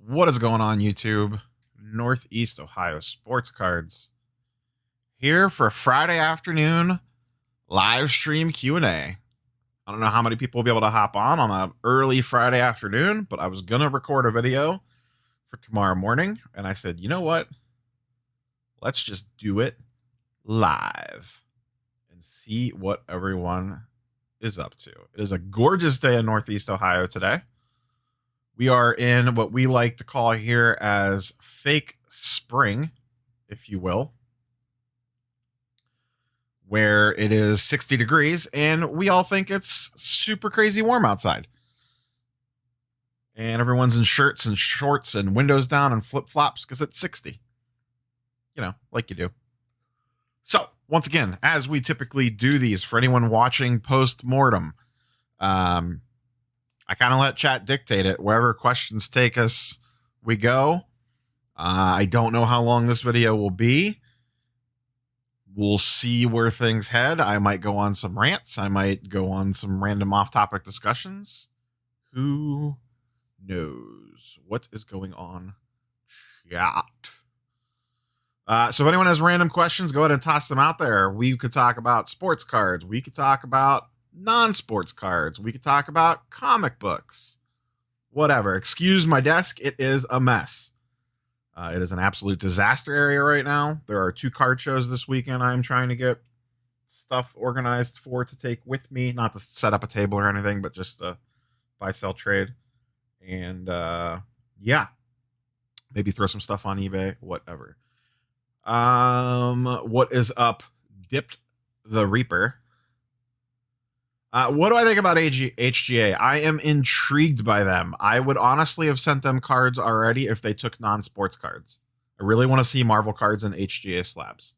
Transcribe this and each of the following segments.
What is going on, YouTube? Northeast Ohio Sports Cards here for Friday afternoon live stream Q&A. I don't know how many people will be able to hop on an early Friday afternoon, but I was going to record a video for tomorrow morning, and I said, you know what? Let's just do it live and see what everyone is up to. It is a gorgeous day in Northeast Ohio today. We are in what we like to call here as fake spring, if you will, where it is 60 degrees and we all think it's super crazy warm outside. And everyone's in shirts and shorts and windows down and flip-flops because it's 60. You know, like you do. So, once again, as we typically do these, for anyone watching post-mortem, I kind of let chat dictate it. Wherever questions take us, we go. I don't know how long this video will be. We'll see where things head. I might go on some rants. I might go on some random off-topic discussions. Who knows what is going on? Chat. So if anyone has random questions, go ahead and toss them out there. We could talk about sports cards. We could talk about non-sports cards. We could talk about comic books. Whatever. Excuse my desk. It is a mess. It is an absolute disaster area right now. There are 2 card shows this weekend I'm trying to get stuff organized for to take with me. Not to set up a table or anything, but just to buy, sell, trade. And yeah. Maybe throw some stuff on eBay. Whatever. What is up? Dipped the Reaper. What do I think about HGA? I am intrigued by them. I would honestly have sent them cards already if they took non-sports cards. I really want to see Marvel cards in HGA slabs.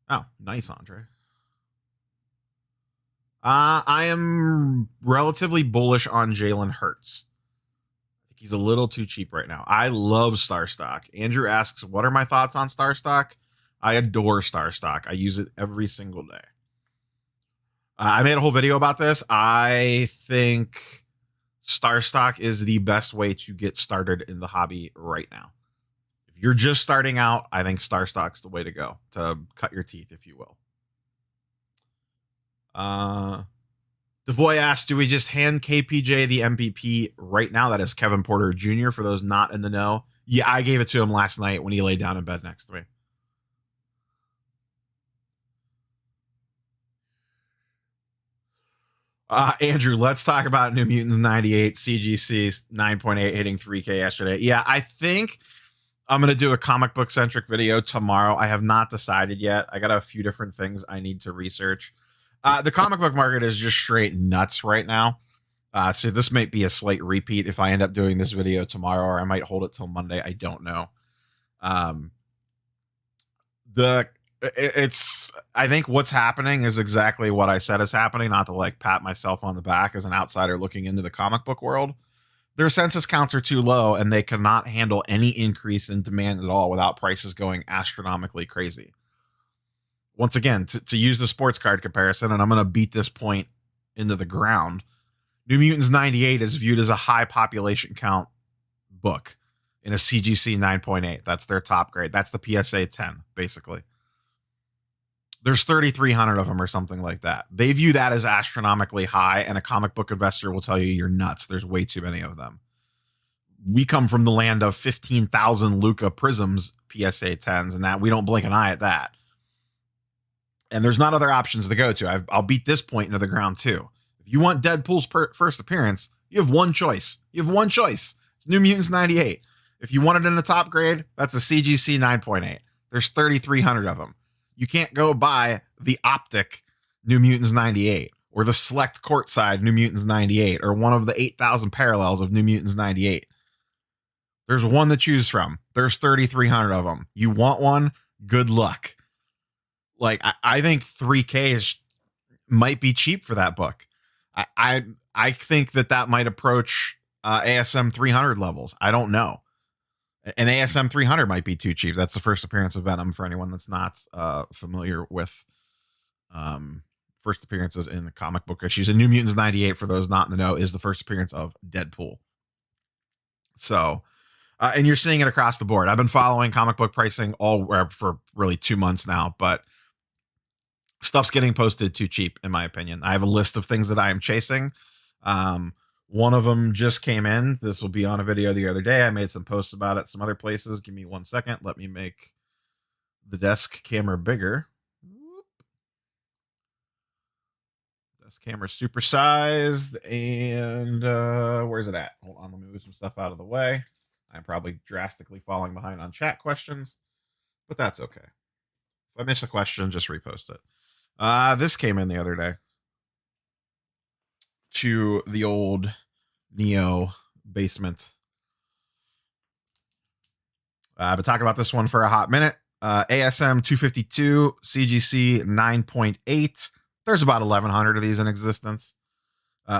Oh, nice, Andre. I am relatively bullish on Jalen Hurts. I think he's a little too cheap right now. I love Star Stock. Andrew asks, what are my thoughts on Star Stock? I adore Star Stock. I use it every single day. I made a whole video about this. I think Star Stock is the best way to get started in the hobby right now. If you're just starting out, I think Star Stock's the way to go, to cut your teeth, if you will. Devoy asks, do we just hand KPJ the MVP right now? That is Kevin Porter Jr. for those not in the know. Yeah, I gave it to him last night when he laid down in bed next to me. Andrew, let's talk about New Mutants 98, CGC 9.8 hitting 3K yesterday. Yeah, I think I'm going to do a comic book centric video tomorrow. I have not decided yet. I got a few different things I need to research. The comic book market is just straight nuts right now. So this might be a slight repeat if I end up doing this video tomorrow, or I might hold it till Monday. I don't know. I think what's happening is exactly what I said is happening, not to like pat myself on the back as an outsider looking into the comic book world. Their census counts are too low and they cannot handle any increase in demand at all without prices going astronomically crazy. Once again, to use the sports card comparison, and I'm going to beat this point into the ground, New Mutants 98 is viewed as a high population count book in a CGC 9.8. That's their top grade. That's the PSA 10, basically. There's 3,300 of them or something like that. They view that as astronomically high, and a comic book investor will tell you you're nuts. There's way too many of them. We come from the land of 15,000 Luca Prisms PSA 10s, and that we don't blink an eye at that. And there's not other options to go to. I'll beat this point into the ground too. If you want Deadpool's first appearance, you have one choice. You have one choice. It's New Mutants 98. If you want it in the top grade, that's a CGC 9.8. There's 3,300 of them. You can't go buy the Optic New Mutants 98 or the Select Courtside New Mutants 98 or one of the 8,000 parallels of New Mutants 98. There's one to choose from. There's 3,300 of them. You want one? Good luck. Like, I think 3K might be cheap for that book. I think that might approach ASM 300 levels. I don't know. An ASM 300 might be too cheap. That's the first appearance of Venom for anyone that's not familiar with first appearances in the comic book issues. And New Mutants 98, for those not in the know, is the first appearance of Deadpool. So, and you're seeing it across the board. I've been following comic book pricing for really 2 months now, but stuff's getting posted too cheap, in my opinion. I have a list of things that I am chasing. One of them just came in. This will be on a video the other day. I made some posts about it some other places. Give me 1 second. Let me make the desk camera bigger. Desk camera supersized. And where's it at? Hold on. Let me move some stuff out of the way. I'm probably drastically falling behind on chat questions, but that's okay. If I miss a question, just repost it. This came in the other day to the old Neo basement. I've been talking about this one for a hot minute. ASM 252, CGC 9.8. There's about 1,100 of these in existence.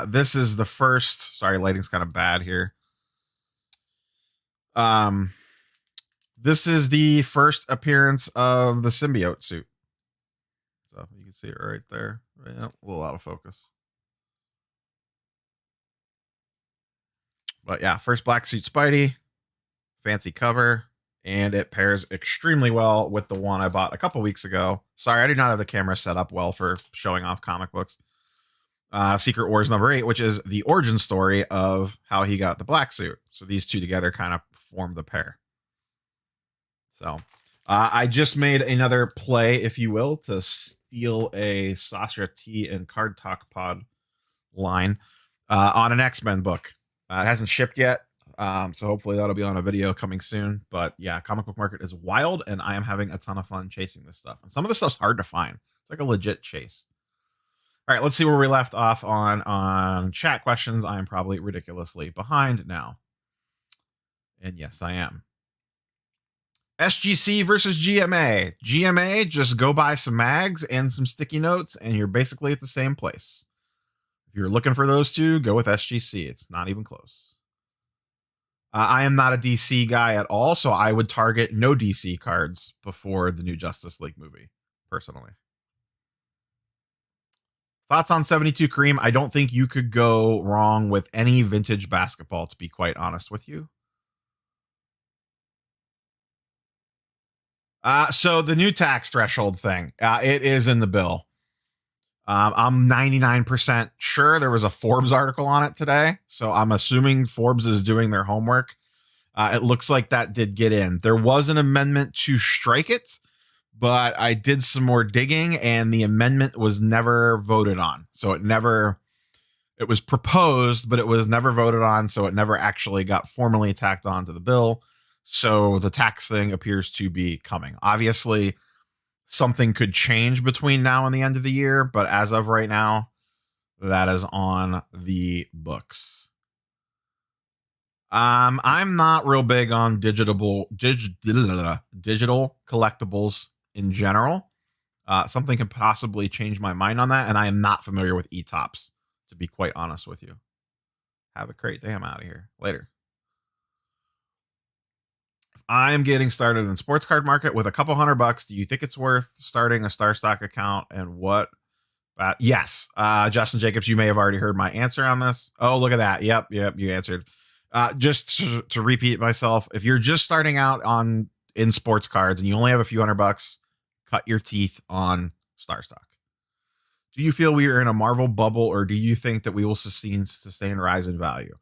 This is the first. Sorry, lighting's kind of bad here. This is the first appearance of the symbiote suit. So you can see it right there. Yeah, a little out of focus. But yeah, first black suit Spidey. Fancy cover. And it pairs extremely well with the one I bought a couple weeks ago. Sorry, I do not have the camera set up well for showing off comic books. Secret Wars #8, which is the origin story of how he got the black suit. So these two together kind of form the pair. So I just made another play, if you will, to steal a Sasha T and Card Talk Pod line on an X-Men book. It hasn't shipped yet. So hopefully that'll be on a video coming soon. But yeah, comic book market is wild, and I am having a ton of fun chasing this stuff. And some of this stuff's hard to find. It's like a legit chase. All right, let's see where we left off on chat questions. I am probably ridiculously behind now. And yes, I am. SGC versus GMA. GMA, just go buy some mags and some sticky notes, and you're basically at the same place. If you're looking for those two, go with SGC. It's not even close. I am not a DC guy at all, so I would target no DC cards before the new Justice League movie, personally. Thoughts on 72 Cream? I don't think you could go wrong with any vintage basketball, to be quite honest with you. So the new tax threshold thing, it is in the bill. I'm 99% sure there was a Forbes article on it today. So I'm assuming Forbes is doing their homework. It looks like that did get in. There was an amendment to strike it, but I did some more digging and the amendment was never voted on. So it was proposed, but it was never voted on. So it never actually got formally tacked onto the bill. So the tax thing appears to be coming. Obviously, something could change between now and the end of the year, but as of right now, that is on the books. I'm not real big on digital collectibles in general. Something could possibly change my mind on that, and I am not familiar with e-tops, to be quite honest with you. Have a great day. I'm out of here. Later. I'm getting started in the sports card market with a couple $100. Do you think it's worth starting a Star Stock account, and what? Yes. Justin Jacobs, you may have already heard my answer on this. Oh, look at that. Yep. You answered. Just to repeat myself, if you're just starting out in sports cards and you only have a few $100, cut your teeth on Star Stock. Do you feel we are in a Marvel bubble, or do you think that we will sustain rise in value?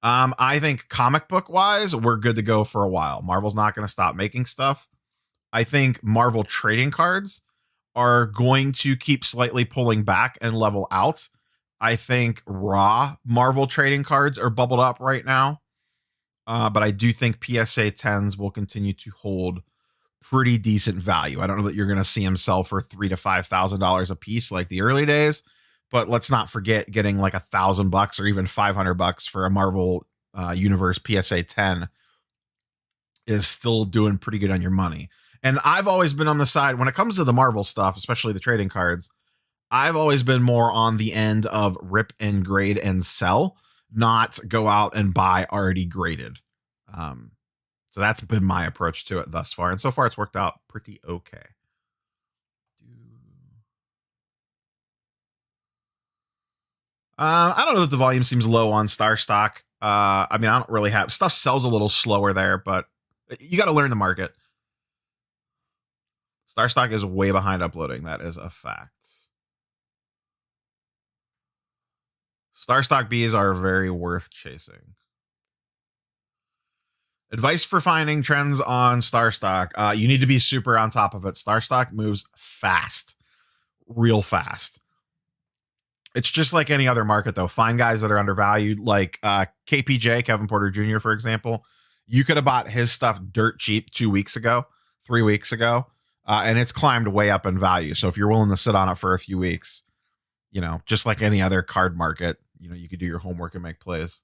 I think comic book wise, we're good to go for a while. Marvel's not going to stop making stuff. I think Marvel trading cards are going to keep slightly pulling back and level out. I think raw Marvel trading cards are bubbled up right now. But I do think PSA 10s will continue to hold pretty decent value. I don't know that you're going to see them sell for $3,000 to $5,000 a piece like the early days. But let's not forget getting like $1,000 or even $500 for a Marvel Universe PSA 10 is still doing pretty good on your money. And I've always been on the side when it comes to the Marvel stuff, especially the trading cards. I've always been more on the end of rip and grade and sell, not go out and buy already graded. So that's been my approach to it thus far. And so far it's worked out pretty okay. I don't know that the volume seems low on Star Stock. I mean, I don't really have stuff sells a little slower there, but you got to learn the market. Star Stock is way behind uploading. That is a fact. Star Stock Bs are very worth chasing. Advice for finding trends on Star Stock. You need to be super on top of it. Star Stock moves fast, real fast. It's just like any other market, though. Find guys that are undervalued, like KPJ, Kevin Porter Jr., for example. You could have bought his stuff dirt cheap 2 weeks ago, 3 weeks ago, and it's climbed way up in value. So if you're willing to sit on it for a few weeks, you know, just like any other card market, you know, you could do your homework and make plays.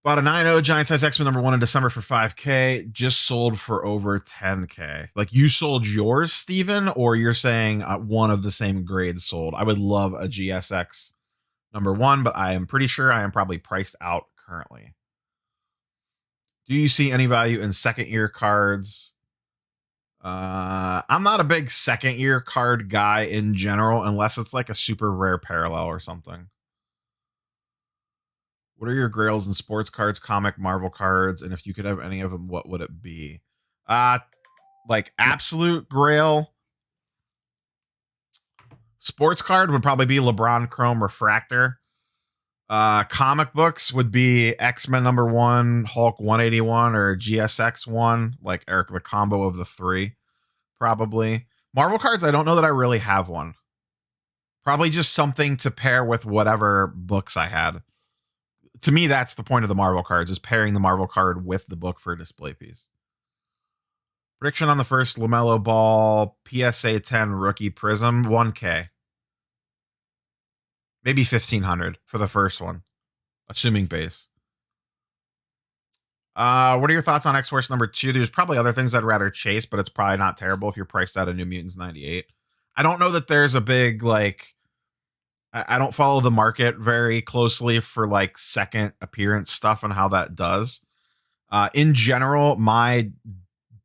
Bought a 9.0 Giant Size X-Men #1 in December for $5K. Just sold for over $10K. Like, you sold yours, Steven, or you're saying one of the same grades sold? I would love a GSX #1, but I am pretty sure I am probably priced out currently. Do you see any value in second year cards? I'm not a big second year card guy in general, unless it's like a super rare parallel or something. What are your grails in sports cards, comic, Marvel cards? And if you could have any of them, what would it be? Like absolute grail. Sports card would probably be LeBron Chrome Refractor. Comic books would be X-Men #1, Hulk 181, or GSX 1, like Eric, the combo of the three, probably. Marvel cards, I don't know that I really have one. Probably just something to pair with whatever books I had. To me, that's the point of the Marvel cards, is pairing the Marvel card with the book for a display piece. Prediction on the first LaMelo Ball PSA 10 rookie Prism, 1K. Maybe 1,500 for the first one, assuming base. What are your thoughts on X-Force #2? There's probably other things I'd rather chase, but it's probably not terrible if you're priced out of New Mutants 98. I don't know that there's a big, like, I don't follow the market very closely for like second appearance stuff and how that does. In general, my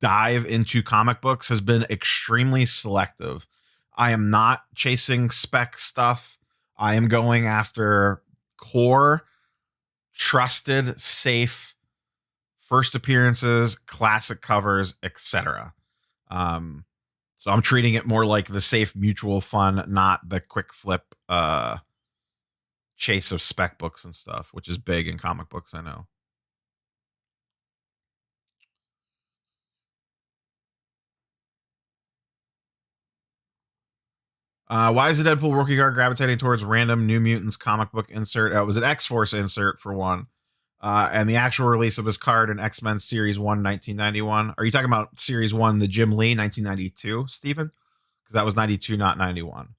dive into comic books has been extremely selective. I am not chasing spec stuff. I am going after core, trusted, safe first appearances, classic covers, etc. So I'm treating it more like the safe mutual fund, not the quick flip chase of spec books and stuff, which is big in comic books, I know. Why is the Deadpool rookie card gravitating towards random New Mutants comic book insert? It was an X-Force insert for one. And the actual release of his card in X-Men Series 1, 1991. Are you talking about Series 1, the Jim Lee, 1992, Stephen? Because that was 92, not 91.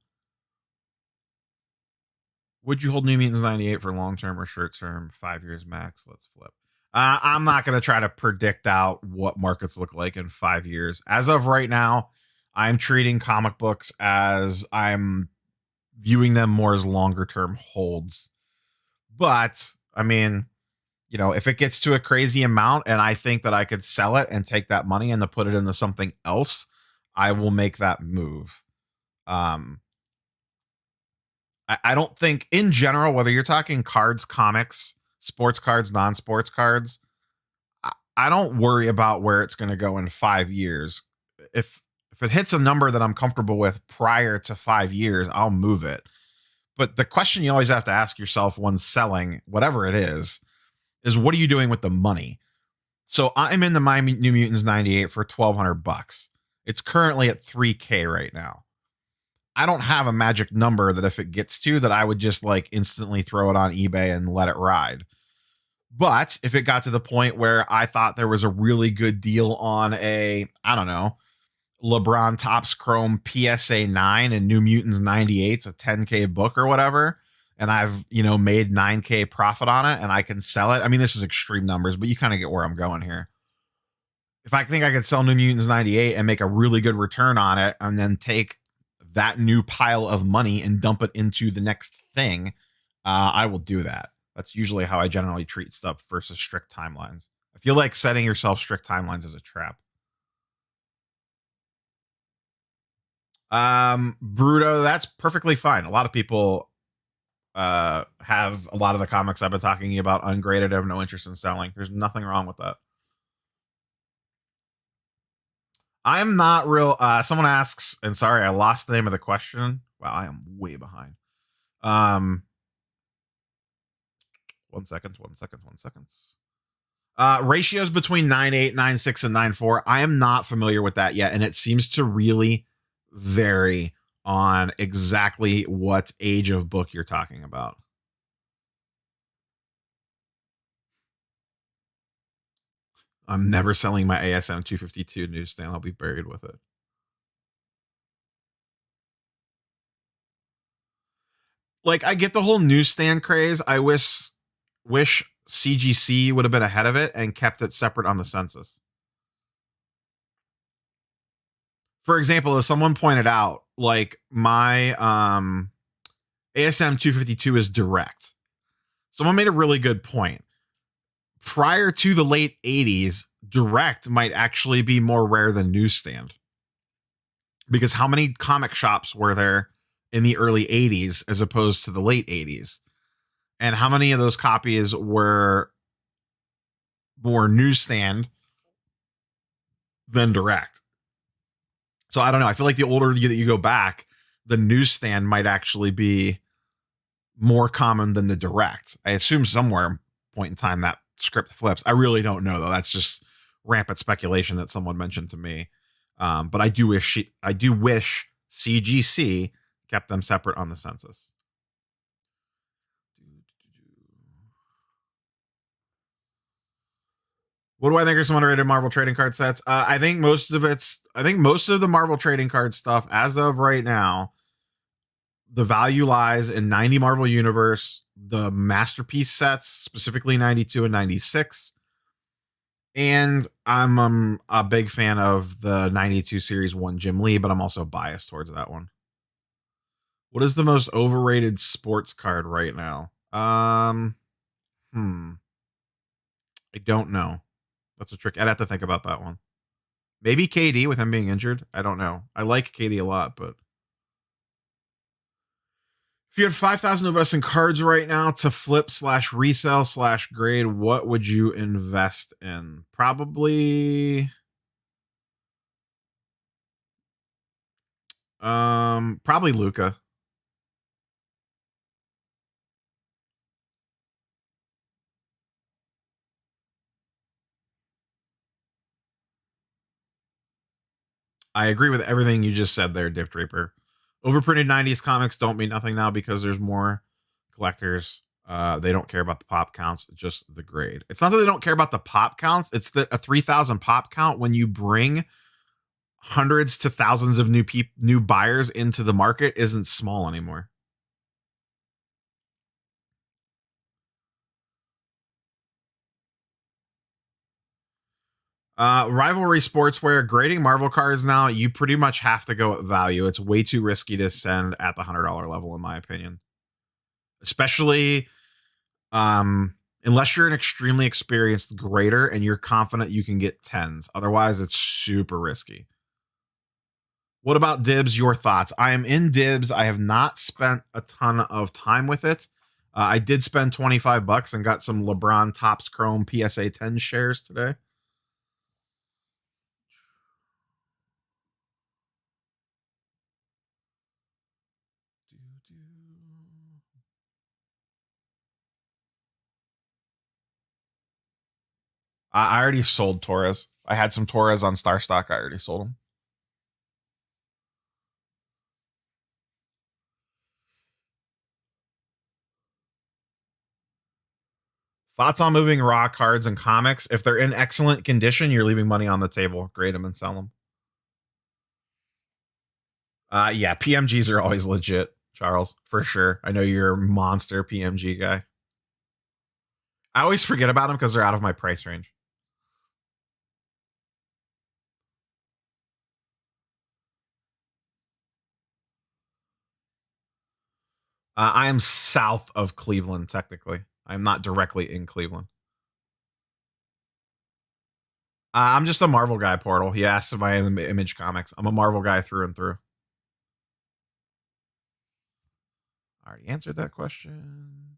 Would you hold New Mutants 98 for long term or short term? 5 years max. Let's flip. I'm not going to try to predict out what markets look like in 5 years. As of right now, I'm treating comic books as I'm viewing them more as longer term holds. But I mean, you know, if it gets to a crazy amount and I think that I could sell it and take that money and to put it into something else, I will make that move. I don't think in general, whether you're talking cards, comics, sports cards, non-sports cards, I don't worry about where it's going to go in 5 years. If it hits a number that I'm comfortable with prior to 5 years, I'll move it. But the question you always have to ask yourself when selling whatever it is what are you doing with the money? So I'm in the My New Mutants 98 for $1,200. It's currently at 3K right now. I don't have a magic number that if it gets to that I would just like instantly throw it on eBay and let it ride. But if it got to the point where I thought there was a really good deal on a, I don't know, LeBron Topps Chrome PSA 9 and New Mutants 98's a 10K book or whatever, and I've, you know, made 9K profit on it and I can sell it. I mean, this is extreme numbers, but you kind of get where I'm going here. If I think I could sell New Mutants 98 and make a really good return on it and then take that new pile of money and dump it into the next thing, I will do that. That's usually how I generally treat stuff versus strict timelines. I feel like setting yourself strict timelines is a trap. Bruto, that's perfectly fine. A lot of people have a lot of the comics I've been talking about ungraded. I have no interest in selling. There's nothing wrong with that. I'm not real. Someone asks, and sorry, I lost the name of the question. Wow, I am way behind. 1 second, 1 second, 1 second. Ratios between 9.8, 9.6, and 9.4. I am not familiar with that yet, and it seems to really vary on exactly what age of book you're talking about. I'm never selling my ASM 252 newsstand. I'll be buried with it. Like, I get the whole newsstand craze. I wish CGC would have been ahead of it and kept it separate on the census. For example, as someone pointed out, like my ASM 252 is direct. Someone made a really good point. Prior to the late 80s, direct might actually be more rare than newsstand. Because how many comic shops were there in the early 80s as opposed to the late 80s? And how many of those copies were more newsstand than direct? So I don't know. I feel like the older that you go back, the newsstand might actually be more common than the direct. I assume somewhere point in time that script flips. I really don't know though. That's just rampant speculation that someone mentioned to me. But I do wish CGC kept them separate on the census. What do I think are some underrated Marvel trading card sets? I think most of the Marvel trading card stuff as of right now, the value lies in 90 Marvel Universe, the Masterpiece sets, specifically 92 and 96. And I'm a big fan of the 92 Series 1 Jim Lee, but I'm also biased towards that one. What is the most overrated sports card right now? I don't know. That's a trick. I'd have to think about that one. Maybe KD with him being injured. I don't know. I like KD a lot, but if you had 5,000 of us in cards right now to flip / resell / grade, what would you invest in? Probably Luca. I agree with everything you just said there, Dip Reaper. Overprinted 90s comics don't mean nothing now because there's more collectors. They don't care about the pop counts, just the grade. It's not that they don't care about the pop counts. It's that a 3,000 pop count, when you bring hundreds to thousands of new buyers into the market, isn't small anymore. Rivalry Sportswear grading Marvel cards now, you pretty much have to go at value. It's way too risky to send at the $100 level, in my opinion. Especially unless you're an extremely experienced grader and you're confident you can get 10s. Otherwise, it's super risky. What about Dibs? Your thoughts? I am in Dibs. I have not spent a ton of time with it. I did spend $25 and got some LeBron Topps Chrome PSA 10 shares today. I already sold Torres. I had some Torres on Star Stock. I already sold them. Thoughts on moving raw cards and comics? If they're in excellent condition, you're leaving money on the table. Grade them and sell them. Yeah, PMGs are always legit, Charles, for sure. I know you're a monster PMG guy. I always forget about them because they're out of my price range. I am south of Cleveland, technically. I'm not directly in Cleveland. I'm just a Marvel guy, Portal. He asked if I am Image Comics. I'm a Marvel guy through and through. already answered that question.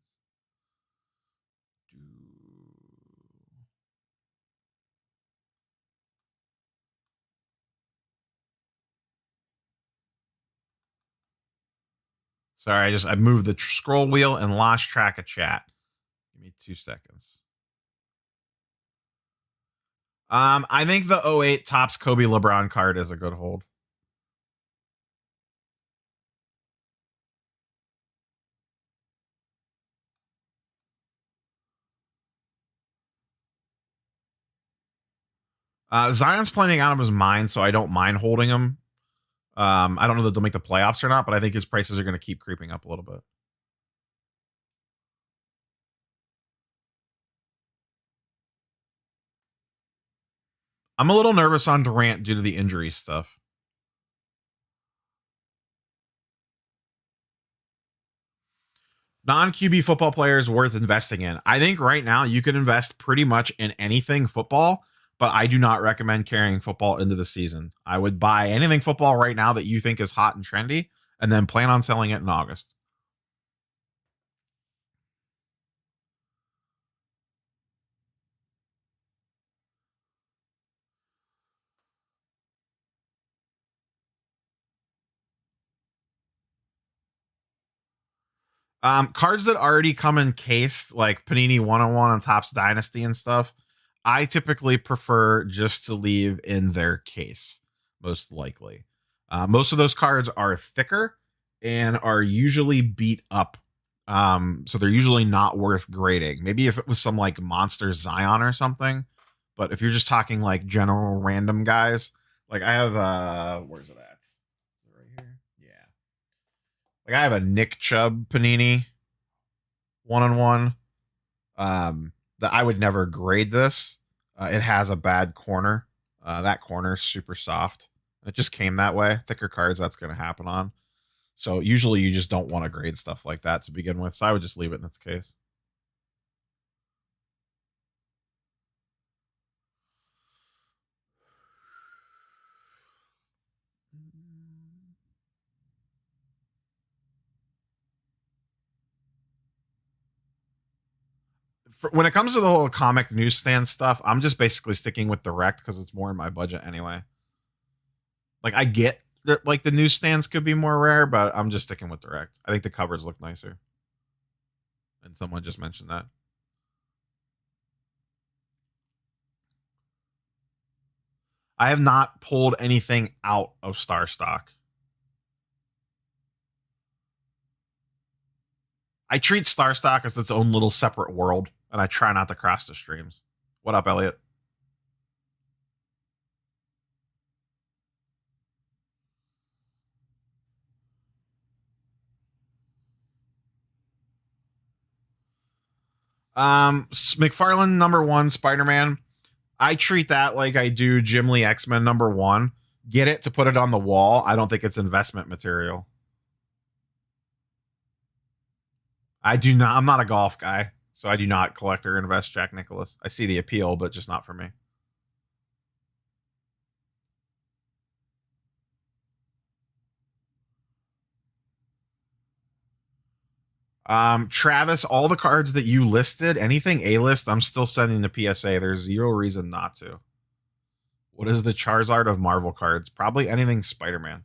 Sorry, I moved the scroll wheel and lost track of chat. Give me 2 seconds. I think the 08 Topps Kobe LeBron card is a good hold. Zion's playing out of his mind, so I don't mind holding him. I don't know that they'll make the playoffs or not, but I think his prices are going to keep creeping up a little bit. I'm a little nervous on Durant due to the injury stuff. Non-QB football players worth investing in. I think right now you can invest pretty much in anything football, but I do not recommend carrying football into the season. I would buy anything football right now that you think is hot and trendy, and then plan on selling it in August. Cards that already come encased, like Panini 101 on Topps Dynasty and stuff, I typically prefer just to leave in their case, most likely. Most of those cards are thicker and are usually beat up. So they're usually not worth grading. Maybe if it was some like Monster Zion or something, but if you're just talking like general random guys, like I have where's it at? Right here. Yeah. Like I have a Nick Chubb Panini 1-on-1. That I would never grade this. It has a bad corner. That corner is super soft. It just came that way. Thicker cards, that's going to happen on. So usually you just don't want to grade stuff like that to begin with. So I would just leave it in its case. When it comes to the whole comic newsstand stuff, I'm just basically sticking with direct because it's more in my budget anyway. Like I get that like the newsstands could be more rare, but I'm just sticking with direct. I think the covers look nicer. And someone just mentioned that. I have not pulled anything out of Star Stock. I treat Star Stock as its own little separate world, and I try not to cross the streams. What up, Elliot? McFarlane #1 Spider-Man. I treat that like I do Jim Lee X-Men #1. Get it to put it on the wall. I don't think it's investment material. I'm not a golf guy, so I do not collect or invest Jack Nicklaus. I see the appeal, but just not for me. Travis, all the cards that you listed, anything A-list, I'm still sending the PSA. There's zero reason not to. What is the Charizard of Marvel cards? Probably anything Spider-Man.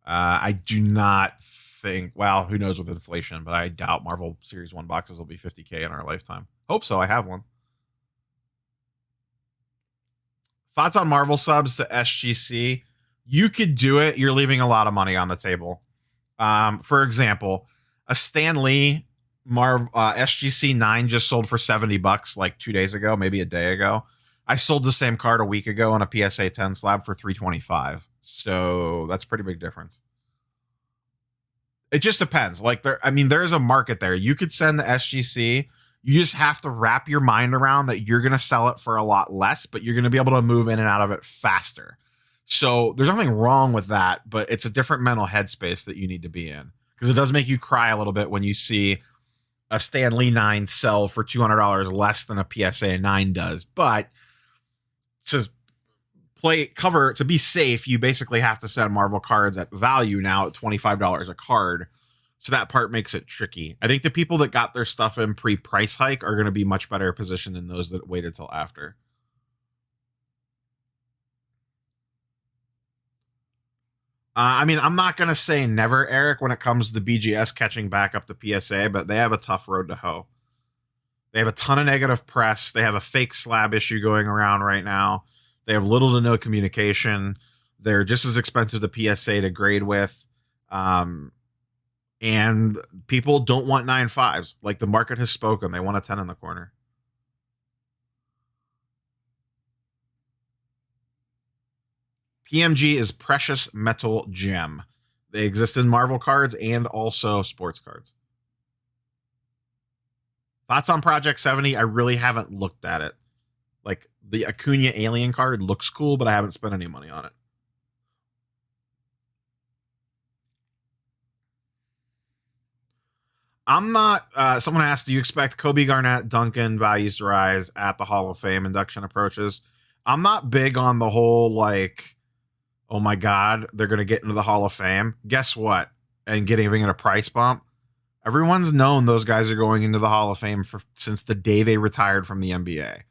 I do not think, well, who knows with inflation, but I doubt Marvel Series 1 boxes will be 50K in our lifetime. Hope so. I have one. Thoughts on Marvel subs to SGC? You could do it. You're leaving a lot of money on the table. For example, a Stan Lee SGC 9 just sold for $70 like 2 days ago, maybe a day ago. I sold the same card a week ago on a PSA 10 slab for $325. So that's a pretty big difference. It just depends. Like there's a market there. You could send the SGC. You just have to wrap your mind around that you're going to sell it for a lot less, but you're going to be able to move in and out of it faster. So there's nothing wrong with that, but it's a different mental headspace that you need to be in because it does make you cry a little bit when you see a Stan Lee 9 sell for $200 less than a PSA 9 does. But to to be safe, you basically have to send Marvel cards at value now at $25 a card. So that part makes it tricky. I think the people that got their stuff in pre-price hike are going to be much better positioned than those that waited till after. I mean, I'm not going to say never, Eric, when it comes to the BGS catching back up the PSA, but they have a tough road to hoe. They have a ton of negative press. They have a fake slab issue going around right now. They have little to no communication. They're just as expensive to PSA to grade with. And people don't want 9.5s. Like, the market has spoken. They want a 10 in the corner. PMG is precious metal gem. They exist in Marvel cards and also sports cards. Thoughts on Project 70? I really haven't looked at it. Like, the Acuna alien card looks cool, but I haven't spent any money on it. I'm not. Someone asked, do you expect Kobe Garnett, Duncan values to rise at the Hall of Fame induction approaches? I'm not big on the whole, like, oh my God, they're going to get into the Hall of Fame. Guess what? And giving it a price bump. Everyone's known those guys are going into the Hall of Fame since the day they retired from the NBA.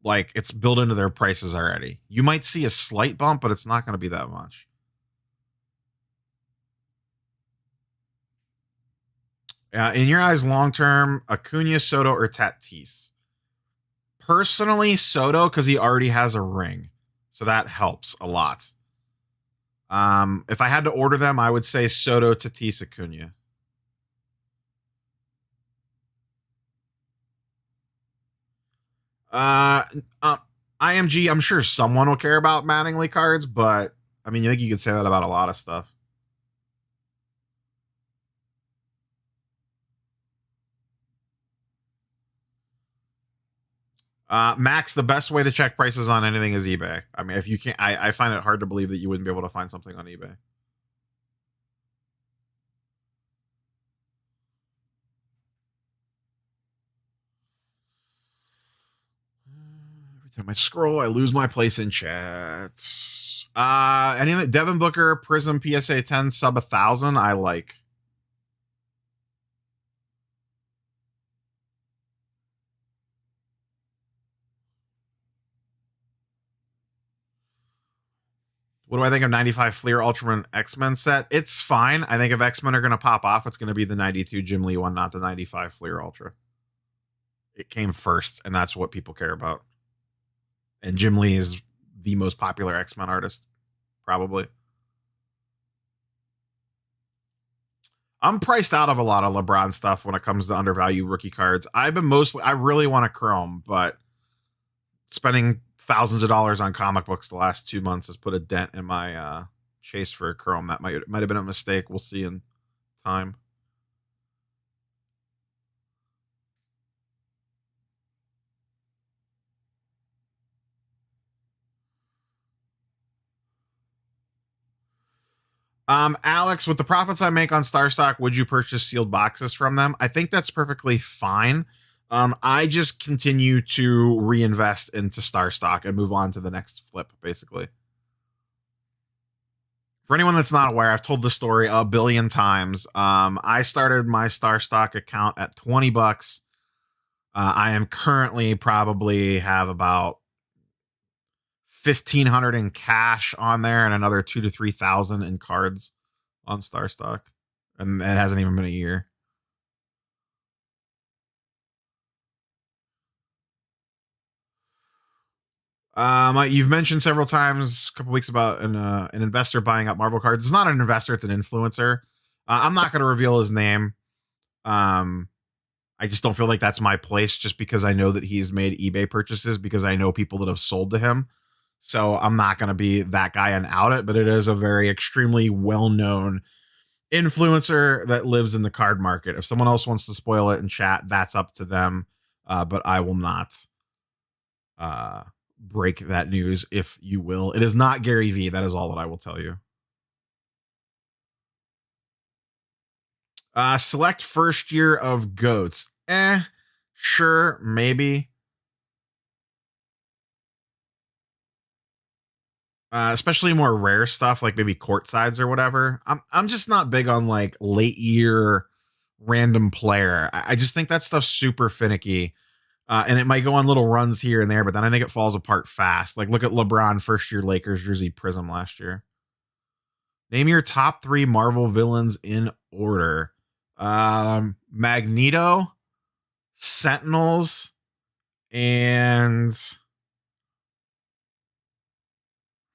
Like, it's built into their prices already. You might see a slight bump, but it's not going to be that much. In your eyes, long-term, Acuna, Soto, or Tatis? Personally, Soto, because he already has a ring. So that helps a lot. If I had to order them, I would say Soto, Tatis, Acuna. IMG, I'm sure someone will care about Mattingly cards, but I mean, you think you could say that about a lot of stuff. Max, the best way to check prices on anything is eBay. I mean, if you can't, I find it hard to believe that you wouldn't be able to find something on eBay. Every time I scroll, I lose my place in chats. Anything Devin Booker, Prism, PSA 10, sub 1,000, I like. What do I think of 95 Fleer Ultraman X-Men set? It's fine. I think if X-Men are going to pop off, it's going to be the 92 Jim Lee one, not the 95 Fleer Ultra. It came first, and that's what people care about. And Jim Lee is the most popular X-Men artist, probably. I'm priced out of a lot of LeBron stuff when it comes to undervalued rookie cards. I really want a Chrome, but spending thousands of dollars on comic books the last 2 months has put a dent in my chase for a Chrome. That might have been a mistake. We'll see in time. Alex, with the profits I make on Star Stock, would you purchase sealed boxes from them? I think that's perfectly fine. I just continue to reinvest into Star Stock and move on to the next flip, basically. For anyone that's not aware, I've told the story a billion times. I started my Star Stock account at $20. I am currently probably have about 1,500 in cash on there and another 2,000 to 3,000 in cards on Star Stock, and it hasn't even been a year. You've mentioned several times, a couple weeks, about an investor buying up Marvel cards. It's not an investor; it's an influencer. I'm not going to reveal his name. I just don't feel like that's my place, just because I know that he's made eBay purchases, because I know people that have sold to him. So I'm not going to be that guy and out it, but it is a very extremely well-known influencer that lives in the card market. If someone else wants to spoil it in chat, that's up to them. But I will not break that news, if you will. It is not Gary V. That is all that I will tell you. Select first year of goats. Sure, maybe. Especially more rare stuff like maybe courtsides or whatever. I'm just not big on like late year random player. I just think that stuff's super finicky. And it might go on little runs here and there, but then I think it falls apart fast. Like look at LeBron first year Lakers jersey Prism last year. Name your top 3 Marvel villains in order. Magneto, Sentinels, and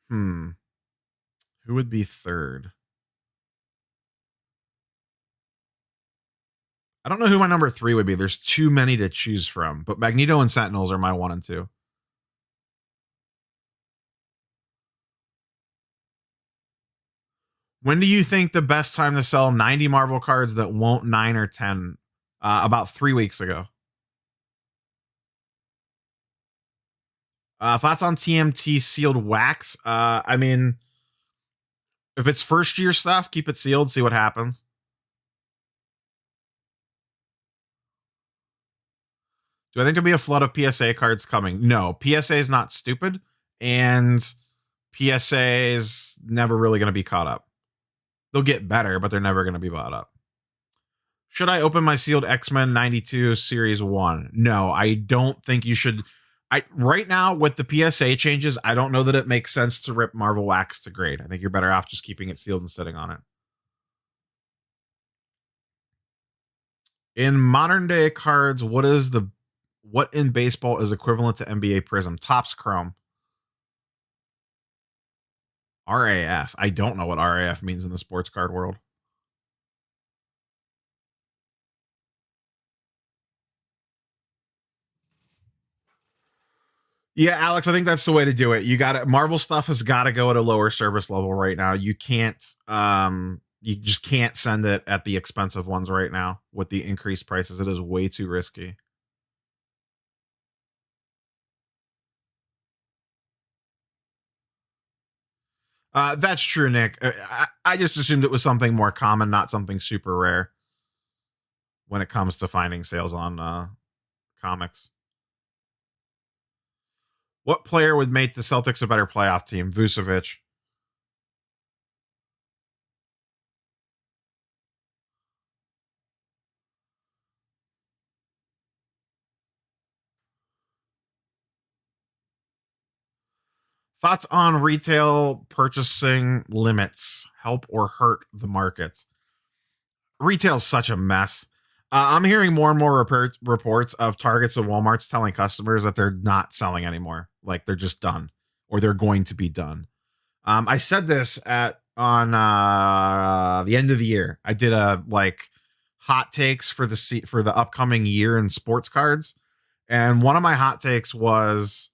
who would be third? I don't know who my number 3 would be. There's too many to choose from, but Magneto and Sentinels are my 1 and 2. When do you think the best time to sell 90 Marvel cards that won't 9 or 10? About 3 weeks ago. Thoughts on TMT sealed wax? I mean, if it's first year stuff, keep it sealed, see what happens. Do I think there'll be a flood of PSA cards coming? No, PSA is not stupid, and PSA is never really going to be caught up. They'll get better, but they're never going to be bought up. Should I open my sealed X-Men 92 Series 1? No, I don't think you should. Right now, with the PSA changes, I don't know that it makes sense to rip Marvel Wax to grade. I think you're better off just keeping it sealed and sitting on it. In modern day cards, what in baseball is equivalent to NBA Prism? Topps Chrome. RAF. I don't know what RAF means in the sports card world. Yeah, Alex, I think that's the way to do it. You got it. Marvel stuff has got to go at a lower service level right now. You can't you just can't send it at the expensive ones right now with the increased prices. It is way too risky. That's true, Nick. I just assumed it was something more common, not something super rare when it comes to finding sales on comics. What player would make the Celtics a better playoff team? Vucevic. Thoughts on retail purchasing limits? Help or hurt the market? Retail's such a mess. I'm hearing more and more reports of Targets and Walmarts telling customers that they're not selling anymore. Like they're just done or they're going to be done. I said this on the end of the year. I did a like hot takes for the upcoming year in sports cards. And one of my hot takes was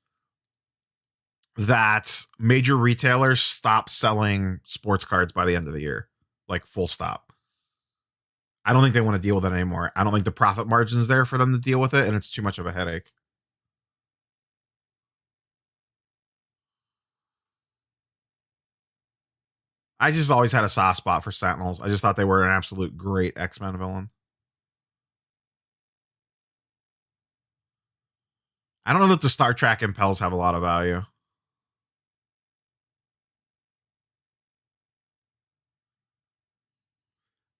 that major retailers stop selling sports cards by the end of the year, like full stop. I don't think they want to deal with it anymore. I don't think the profit margin's there for them to deal with it, and it's too much of a headache. I just always had a soft spot for Sentinels. I just thought they were an absolute great X-Men villain. I don't know that the Star Trek Impels have a lot of value.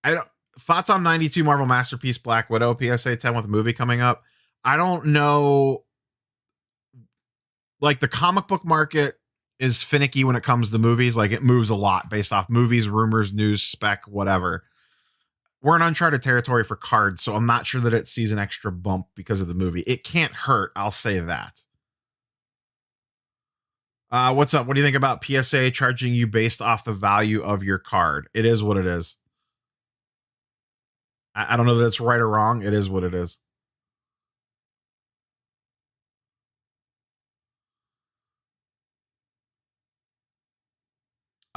I don't, thoughts on 92 Marvel Masterpiece Black Widow PSA 10 with a movie coming up. I don't know. Like the comic book market is finicky when it comes to movies. Like it moves a lot based off movies, rumors, news, spec, whatever. We're in uncharted territory for cards, so I'm not sure that it sees an extra bump because of the movie. It can't hurt, I'll say that. What's up? What do you think about PSA charging you based off the value of your card? It is what it is. I don't know that it's right or wrong. It is what it is.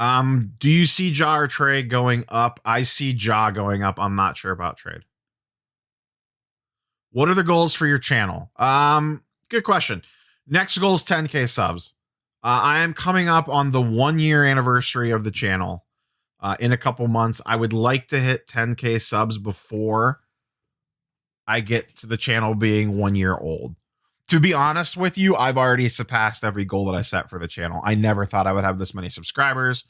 Do you see Jaw or trade going up? I see Jaw going up. I'm not sure about trade. What are the goals for your channel? Good question. Next goal is 10K subs. I am coming up on the 1 year anniversary of the channel. in a couple months. I would like to hit 10K subs before I get to the channel being 1 year old. To be honest with you, I've already surpassed every goal that I set for the channel. I never thought I would have this many subscribers.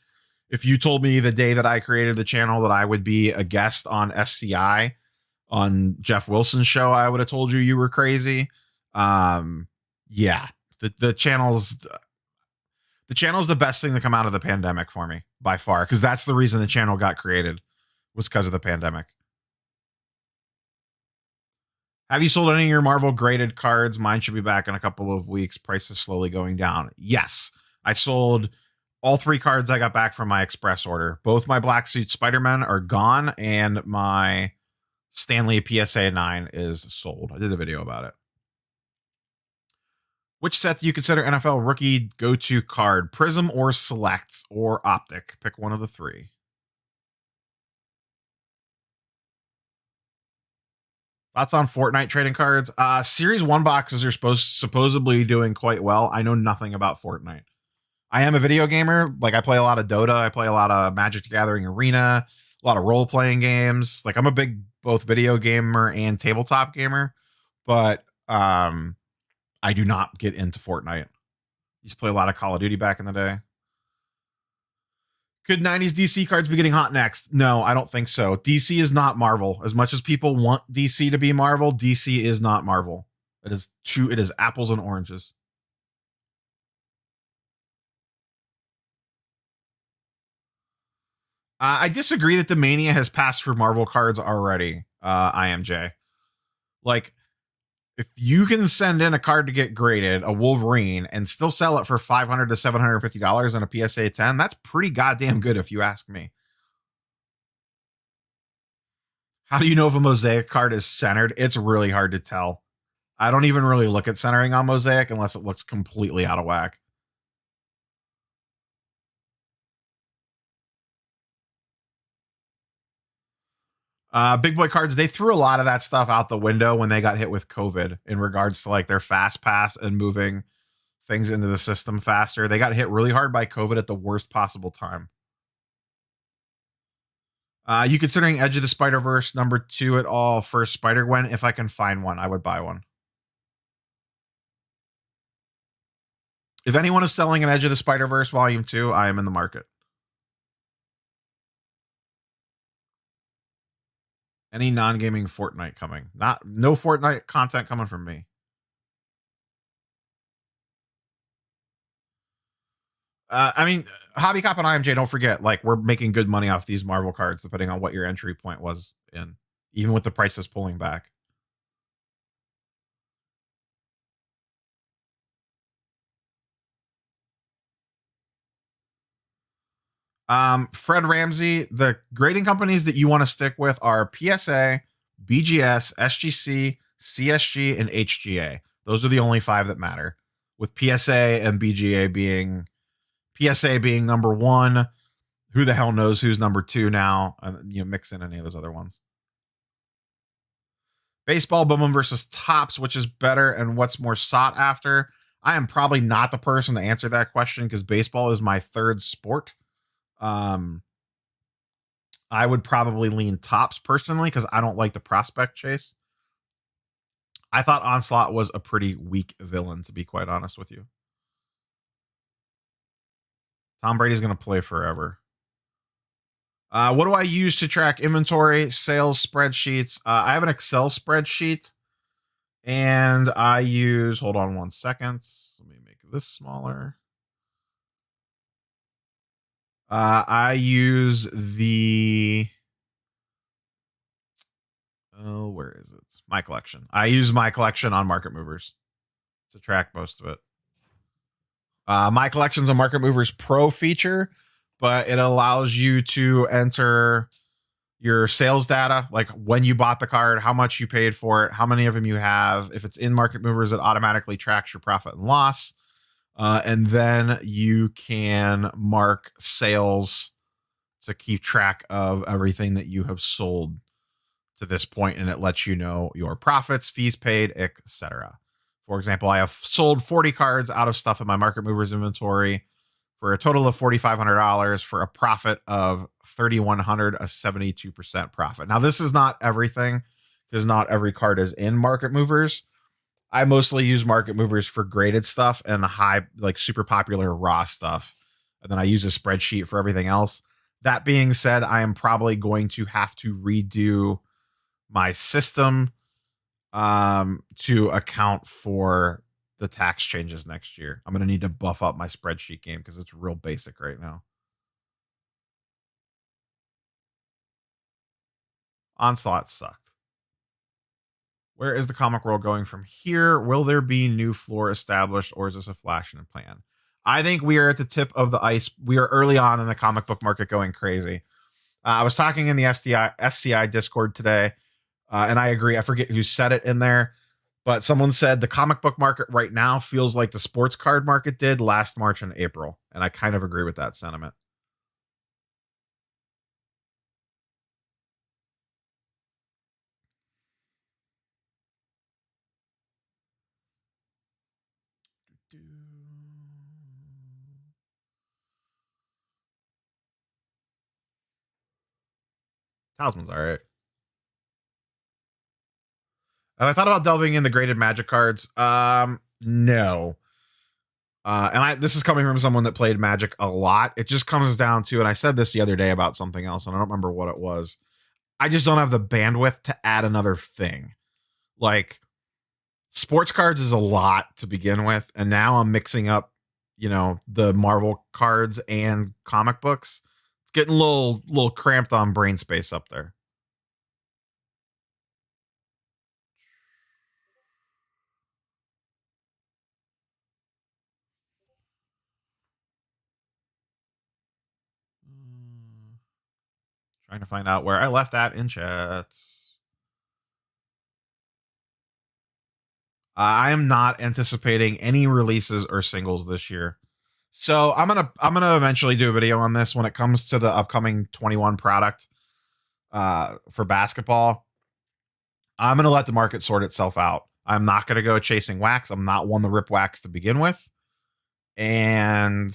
If you told me the day that I created the channel that I would be a guest on SCI on Jeff Wilson's show, I would have told you were crazy. Yeah, the channel's the best thing to come out of the pandemic for me by far, because that's the reason the channel got created, was because of the pandemic. Have you sold any of your Marvel graded cards? Mine should be back in a couple of weeks. Price is slowly going down. Yes, I sold all 3 cards I got back from my express order. Both my Black Suit Spider-Man are gone, and my Stanley PSA 9 is sold. I did a video about it. Which set do you consider NFL rookie go-to card? Prism or Select or Optic? Pick one of the 3. Thoughts on Fortnite trading cards? Series 1 boxes are supposedly doing quite well. I know nothing about Fortnite. I am a video gamer. Like, I play a lot of Dota. I play a lot of Magic the Gathering Arena, a lot of role-playing games. Like, I'm a big both video gamer and tabletop gamer, but I do not get into Fortnite. Used to play a lot of Call of Duty back in the day. Could 90s DC cards be getting hot next? No, I don't think so. DC is not Marvel. As much as people want DC to be Marvel, DC is not Marvel. It is apples and oranges. I disagree that the mania has passed for Marvel cards already, IMJ. Like, if you can send in a card to get graded, a Wolverine, and still sell it for $500 to $750 in a PSA 10, that's pretty goddamn good if you ask me. How do you know if a Mosaic card is centered? It's really hard to tell. I don't even really look at centering on Mosaic unless it looks completely out of whack. Big boy cards, they threw a lot of that stuff out the window when they got hit with COVID in regards to like their fast pass and moving things into the system faster. They got hit really hard by COVID at the worst possible time. You considering Edge of the Spider-Verse #2 at all for Spider-Gwen? If I can find one, I would buy one. If anyone is selling an Edge of the Spider-Verse Volume 2, I am in the market. Any non-gaming Fortnite coming? No Fortnite content coming from me. I mean, Hobby Cop and IMJ, don't forget, like, we're making good money off these Marvel cards, depending on what your entry point was in, even with the prices pulling back. Fred Ramsey, the grading companies that you want to stick with are PSA, BGS, SGC, CSG, and HGA. Those are the only 5 that matter, with PSA and BGA being number 1. Who the hell knows who's number 2 now? And mix in any of those other ones. Baseball, Bowman versus Topps, which is better and what's more sought after? I am probably not the person to answer that question because baseball is my 3rd sport. I would probably lean Topps personally because I don't like the prospect chase. I thought Onslaught was a pretty weak villain, to be quite honest with you. Tom Brady's going to play forever. What do I use to track inventory, sales spreadsheets? I have an Excel spreadsheet, and I use, hold on 1 second. Let me make this smaller. I use where is it? My collection. I use my collection on Market Movers to track most of it. My collection's a Market Movers Pro feature, but it allows you to enter your sales data, like when you bought the card, how much you paid for it, how many of them you have. If it's in Market Movers, it automatically tracks your profit and loss. And then you can mark sales to keep track of everything that you have sold to this point, and it lets you know your profits, fees paid, etc. For example, I have sold 40 cards out of stuff in my Market Movers inventory for a total of $4,500 for a profit of $3,100, a 72% profit. Now, this is not everything because not every card is in market movers. I mostly use market movers for graded stuff and high, like super popular raw stuff. And then I use a spreadsheet for everything else. That being said, I am probably going to have to redo my system to account for the tax changes next year. I'm going to need to buff up my spreadsheet game because it's real basic right now. Onslaught sucked. Where is the comic world going from here? Will there be new floor established, or is this a flash in the pan? I think we are at the tip of the ice. We are early on in the comic book market going crazy. I was talking in the SCI Discord today, and I agree. I forget who said it in there, but someone said the comic book market right now feels like the sports card market did last March and April. And I kind of agree with that sentiment. Talisman's all right. Have I thought about delving in the graded magic cards? No. And this is coming from someone that played Magic a lot. It just comes down to, and I said this the other day about something else, and I don't remember what it was. I just don't have the bandwidth to add another thing. Like, sports cards is a lot to begin with, and now I'm mixing up, the Marvel cards and comic books. It's getting a little cramped on brain space up there. Trying to find out where I left that in chats. I am not anticipating any releases or singles this year. So I'm gonna eventually do a video on this when it comes to the upcoming 21 product for basketball. I'm gonna let the market sort itself out. I'm not gonna go chasing wax. I'm not one to rip wax to begin with, and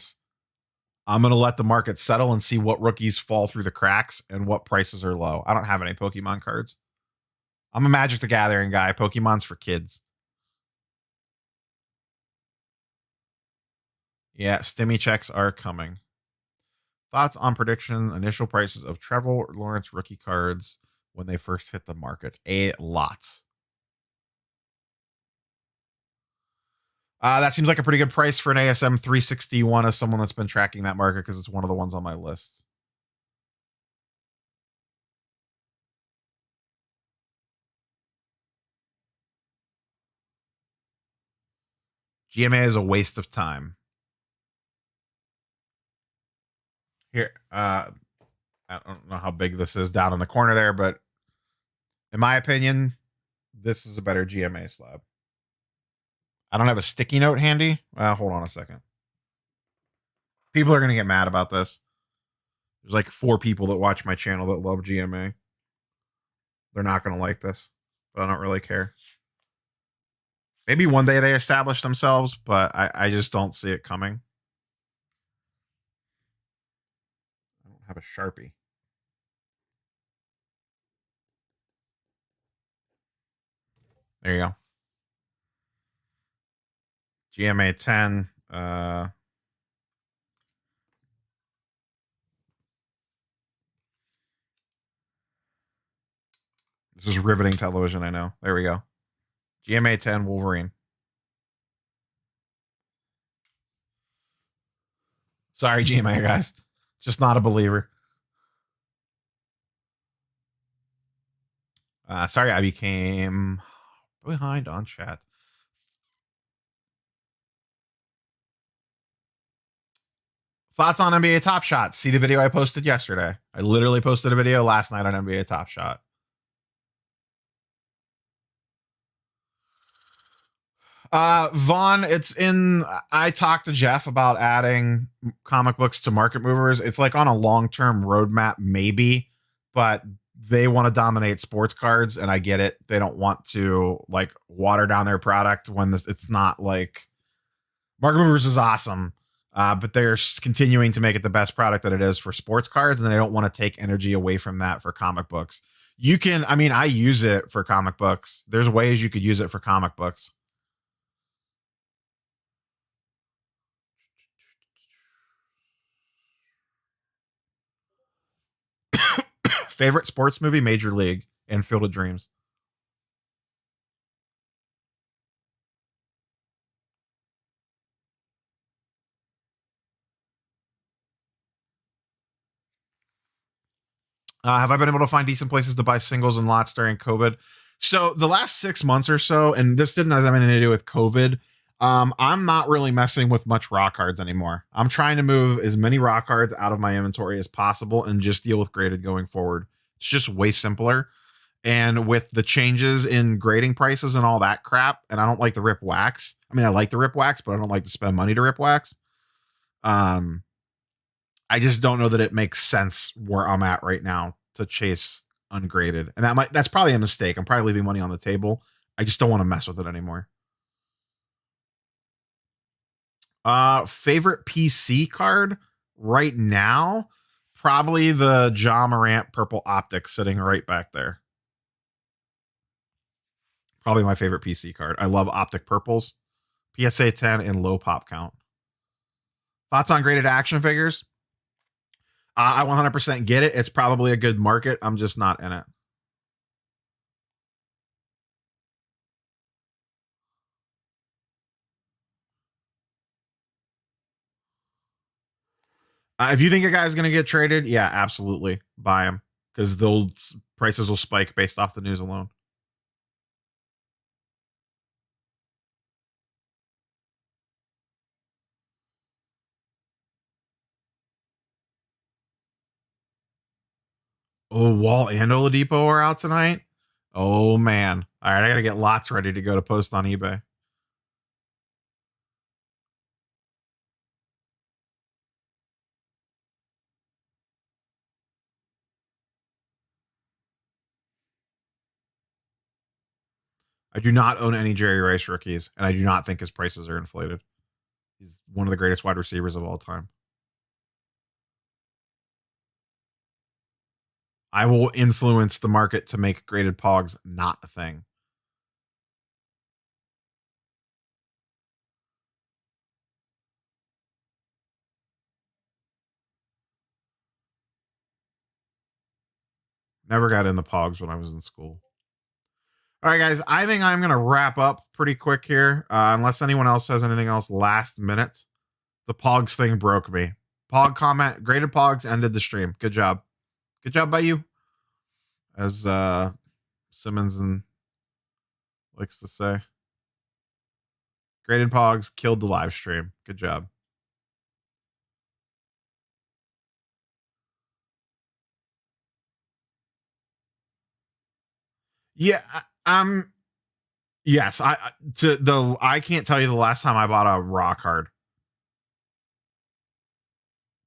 I'm gonna let the market settle and see what rookies fall through the cracks and what prices are low. I don't have any Pokemon cards. I'm a Magic the Gathering guy. Pokemon's for kids. Yeah, stimmy checks are coming. Thoughts on prediction initial prices of Trevor Lawrence rookie cards when they first hit the market? A lot. That seems like a pretty good price for an ASM 361 as someone that's been tracking that market because it's one of the ones on my list. GMA is a waste of time. Here, I don't know how big this is down in the corner there, but in my opinion, this is a better GMA slab. I don't have a sticky note handy. Hold on a second. People are going to get mad about this. There's like 4 people that watch my channel that love GMA. They're not going to like this, but I don't really care. Maybe one day they establish themselves, but I just don't see it coming. I don't have a Sharpie. There you go. GMA 10. This is riveting television, I know. There we go. GMA 10 Wolverine. Sorry, GMA guys. Just not a believer. Sorry, I became behind on chat. Thoughts on NBA Top Shot? See the video I posted yesterday. I literally posted a video last night on NBA Top Shot. Vaughn, I talked to Jeff about adding comic books to market movers. It's like on a long-term roadmap, maybe, but they want to dominate sports cards, and I get it. They don't want to like water down their product when it's not like market movers is awesome. But they're continuing to make it the best product that it is for sports cards, and they don't want to take energy away from that for comic books. You can, I mean, I use it for comic books. There's ways you could use it for comic books. Favorite sports movie, Major League and Field of Dreams. Have I been able to find decent places to buy singles and lots during COVID? So the last 6 months or so, and this didn't have anything to do with COVID. I'm not really messing with much raw cards anymore. I'm trying to move as many raw cards out of my inventory as possible and just deal with graded going forward. It's just way simpler. And with the changes in grading prices and all that crap, and I don't like to rip wax. I mean, I like to rip wax, but I don't like to spend money to rip wax. Um, I just don't know that it makes sense where I'm at right now to chase ungraded. And that's probably a mistake. I'm probably leaving money on the table. I just don't want to mess with it anymore. Favorite PC card right now? Probably the Ja Morant purple optic sitting right back there. Probably my favorite PC card. I love optic purples, PSA 10, and low pop count. Thoughts on graded action figures? I 100% get it. It's probably a good market. I'm just not in it. If you think a guy's going to get traded, yeah, absolutely buy him because those prices will spike based off the news alone. Oh, Wall and Oladipo are out tonight. Oh man! All right, I got to get lots ready to go to post on eBay. I do not own any Jerry Rice rookies, and I do not think his prices are inflated. He's one of the greatest wide receivers of all time. I will influence the market to make graded pogs not a thing. Never got in the pogs when I was in school. All right, guys. I think I'm going to wrap up pretty quick here, unless anyone else has anything else last minute. The pogs thing broke me. Pog comment, graded pogs ended the stream. Good job. Good job by you. As Simmons and likes to say. Graded pogs killed the live stream. Good job. Yeah, yes, I can't tell you the last time I bought a raw card.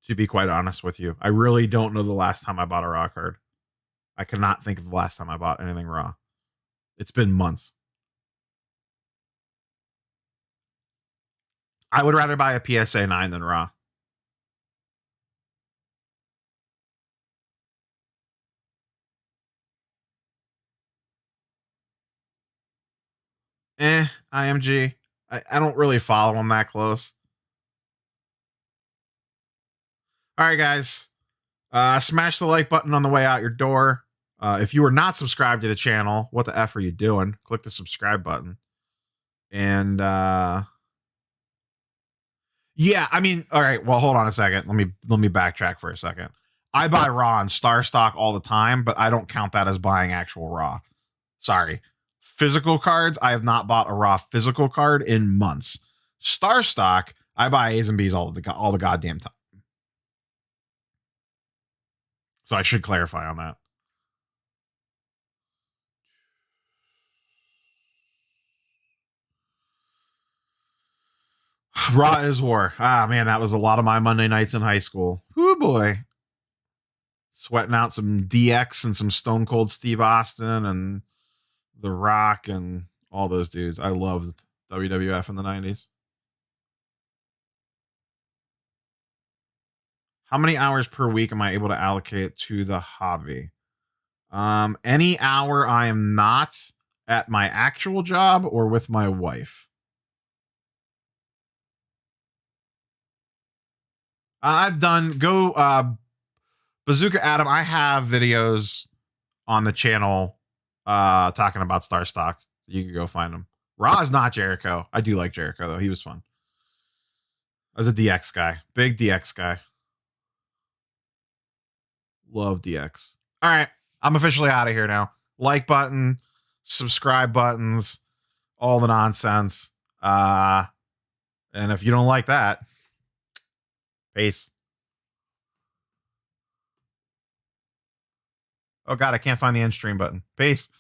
To be quite honest with you, I really don't know the last time I bought a raw card. I cannot think of the last time I bought anything raw. It's been months. I would rather buy a PSA 9 than raw. IMG. I don't really follow them that close. All right, guys. Smash the like button on the way out your door. If you are not subscribed to the channel, what the F are you doing? Click the subscribe button. And yeah, I mean, all right, well, hold on a second. Let me backtrack for a second. I buy raw and star stock all the time, but I don't count that as buying actual raw. Sorry. Physical cards, I have not bought a raw physical card in months. Star stock, I buy A's and B's all the goddamn time. So I should clarify on that. Raw is war. Ah, man, that was a lot of my Monday nights in high school. Oh boy. Sweating out some DX and some Stone Cold Steve Austin and The Rock and all those dudes. I loved WWF in the 90s. How many hours per week am I able to allocate to the hobby? Any hour I am not at my actual job or with my wife. I've done go Bazooka Adam. I have videos on the channel talking about Star Stock. You can go find them. Raw is not Jericho. I do like Jericho though. He was fun. As a DX guy, big DX guy. Love DX. All right, I'm officially out of here now. Like button, subscribe buttons, all the nonsense. And if you don't like that, peace. Oh god, I can't find the end stream button. Peace.